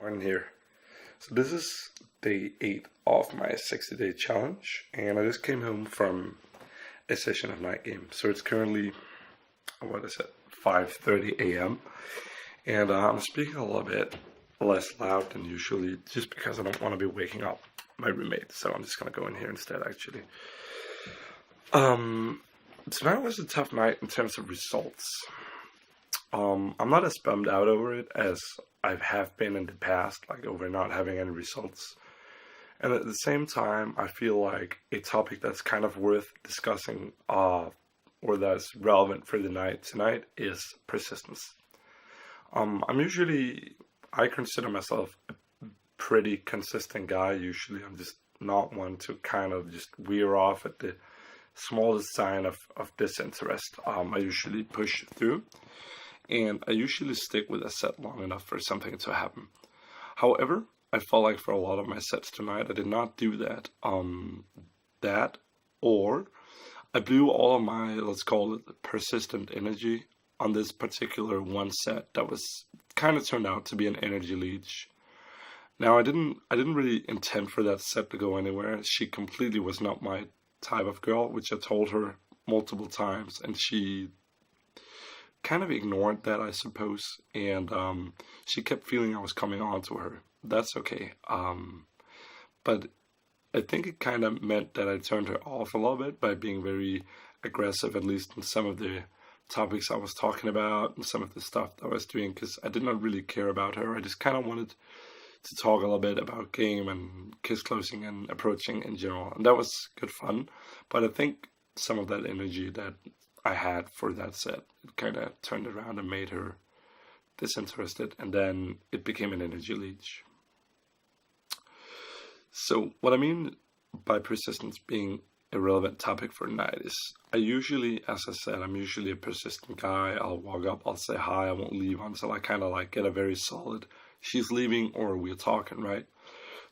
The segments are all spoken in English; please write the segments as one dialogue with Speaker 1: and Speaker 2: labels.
Speaker 1: On here. So this is day 8 of my 60-day challenge, and I just came home from a session of night game. So it's currently, 5:30 a.m. and I'm speaking a little bit less loud than usually, just because I don't want to be waking up my roommate. So I'm just gonna go in here instead. Actually, tonight was a tough night in terms of results. I'm not as bummed out over it as I have been in the past, like over not having any results. And at the same time, I feel like a topic that's kind of worth discussing, or that's relevant for the night tonight, is persistence. I consider myself a pretty consistent guy. Usually, I'm just not one to kind of just veer off at the smallest sign of disinterest. I usually push through, and I usually stick with a set long enough for something to happen. However, I felt like for a lot of my sets tonight, I did not do that. Or I blew all of my, let's call it, persistent energy on this particular one set that was kind of turned out to be an energy leech. Now, I didn't really intend for that set to go anywhere. She completely was not my type of girl, which I told her multiple times, and she kind of ignored that, I suppose, and she kept feeling I was coming on to her. That's okay. But I think it kind of meant that I turned her off a little bit by being very aggressive, at least in some of the topics I was talking about and some of the stuff that I was doing, because I did not really care about her. I just kind of wanted to talk a little bit about game and kiss closing and approaching in general, and that was good fun. But I think some of that energy that I had for that set, it kind of turned around and made her disinterested, and then it became an energy leech. So what I mean by persistence being a relevant topic for tonight is, I usually, as I said, I'm usually a persistent guy. I'll walk up, I'll say hi, I won't leave until I kind of like get a very solid, she's leaving or we're talking, right?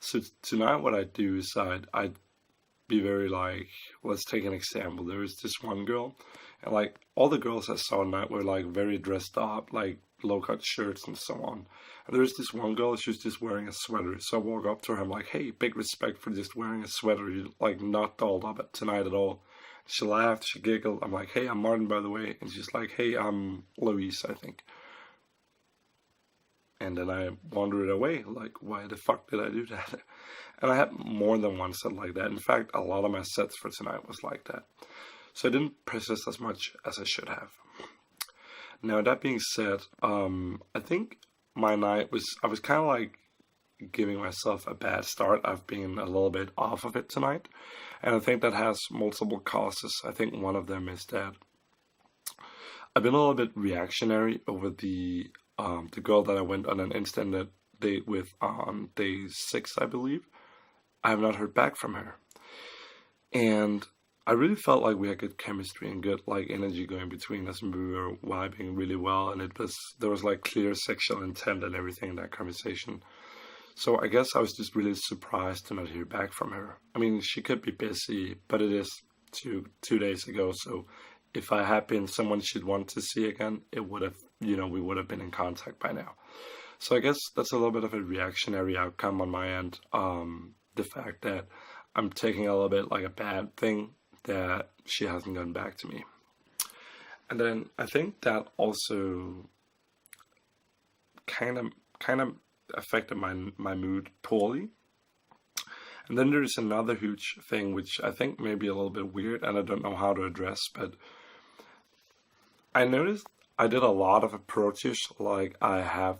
Speaker 1: So tonight what I do is I'd be very like, let's take an example. There was this one girl, and like all the girls I saw tonight were like very dressed up, like low-cut shirts and so on. And there was this one girl, she was just wearing a sweater. So I walk up to her, I'm like, hey, big respect for just wearing a sweater. You're like not dolled up tonight at all. She laughed, she giggled. I'm like, hey, I'm Martin, by the way. And she's like, hey, I'm Louise, I think. And then I wandered away, like, why the fuck did I do that? And I had more than one set like that. In fact, a lot of my sets for tonight was like that. So I didn't persist as much as I should have. Now, that being said, I think my night was, I was kind of like giving myself a bad start. I've been a little bit off of it tonight. And I think that has multiple causes. I think one of them is that I've been a little bit reactionary over the girl that I went on an instant date with on day 6, I believe. I have not heard back from her. And I really felt like we had good chemistry and good like energy going between us, and we were vibing really well, and there was like clear sexual intent and everything in that conversation. So I guess I was just really surprised to not hear back from her. I mean, she could be busy, but it is two days ago, so if I had been someone she'd want to see again, it would have, we would have been in contact by now. So I guess that's a little bit of a reactionary outcome on my end. The fact that I'm taking a little bit like a bad thing that she hasn't gotten back to me. And then I think that also kind of affected my mood poorly. And then there's another huge thing which I think may be a little bit weird and I don't know how to address, but I noticed I did a lot of approaches, like I have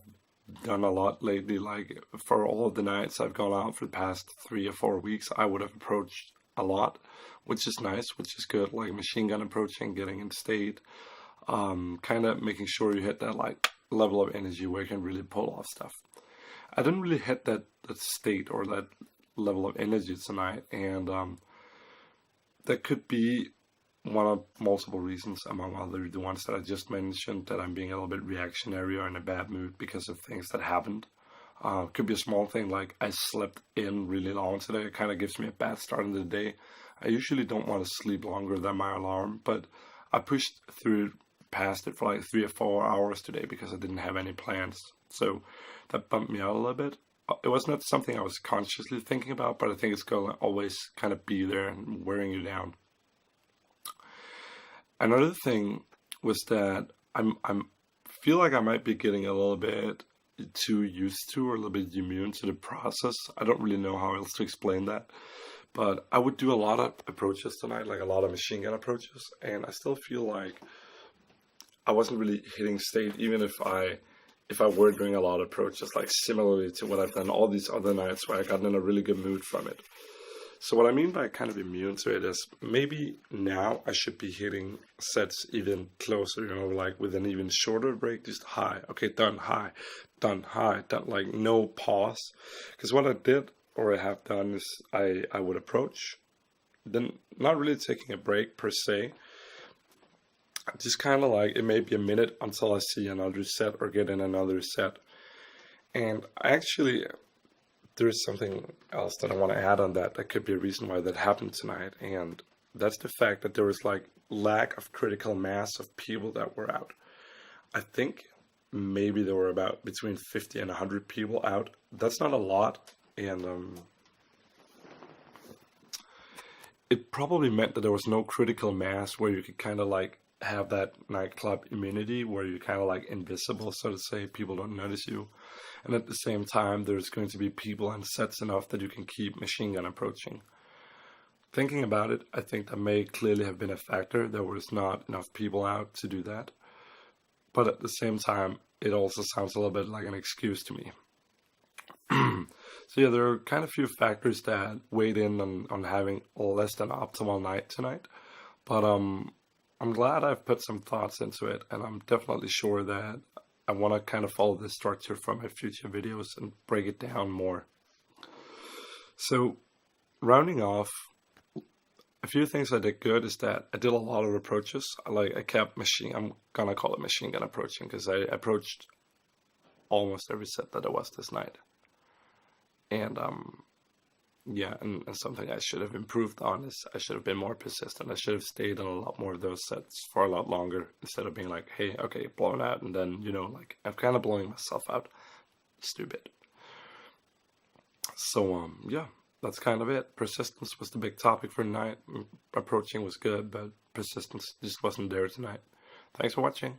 Speaker 1: done a lot lately. Like for all of the nights I've gone out for the past 3 or 4 weeks, I would have approached a lot, which is nice, which is good, like machine gun approaching, getting in state, kind of making sure you hit that like level of energy where you can really pull off stuff. I didn't really hit that state or that level of energy tonight, and that could be one of multiple reasons, among other the ones that I just mentioned, that I'm being a little bit reactionary or in a bad mood because of things that happened. Could be a small thing like I slept in really long today. It kind of gives me a bad start in the day. I usually don't want to sleep longer than my alarm, but I pushed through past it for like 3 or 4 hours today because I didn't have any plans So that bumped me out a little bit. It was not something I was consciously thinking about, but I think it's going to always kind of be there and wearing you down. Another thing was that I'm feel like I might be getting a little bit too used to or a little bit immune to the process. I don't really know how else to explain that. But I would do a lot of approaches tonight, like a lot of machine gun approaches, and I still feel like I wasn't really hitting state, even if I were doing a lot of approaches, like similarly to what I've done all these other nights where I got in a really good mood from it. So what I mean by kind of immune to it is maybe now I should be hitting sets even closer, like with an even shorter break, just high. Okay, done, high, done, like no pause. Because what I did or I have done is I would approach, then not really taking a break per se, just kind of like it may be a minute until I see another set or get in another set. And actually, there's something else that I want to add on that could be a reason why that happened tonight, and that's the fact that there was like lack of critical mass of people that were out. I think maybe there were about between 50 and 100 people out. That's not a lot, and it probably meant that there was no critical mass where you could kind of like have that nightclub immunity where you're kind of like invisible, so to say. People don't notice you. And at the same time, there's going to be people and sets enough that you can keep machine gun approaching. Thinking about it, I think that may clearly have been a factor. There was not enough people out to do that. But at the same time, it also sounds a little bit like an excuse to me. So yeah, there are kind of few factors that weighed in on having less than optimal night tonight. But I'm glad I've put some thoughts into it, and I'm definitely sure that I want to kind of follow this structure from my future videos and break it down more. So, rounding off, a few things I did good is that I did a lot of approaches. I kept I'm gonna call it machine gun approaching, because I approached almost every set that there was this night. And yeah, and something I should have improved on is I should have been more persistent. I should have stayed in a lot more of those sets for a lot longer, instead of being like, hey, okay, blown out, and then, like, I'm kind of blowing myself out. Stupid. So, yeah, that's kind of it. Persistence was the big topic for tonight. Approaching was good, but persistence just wasn't there tonight. Thanks for watching.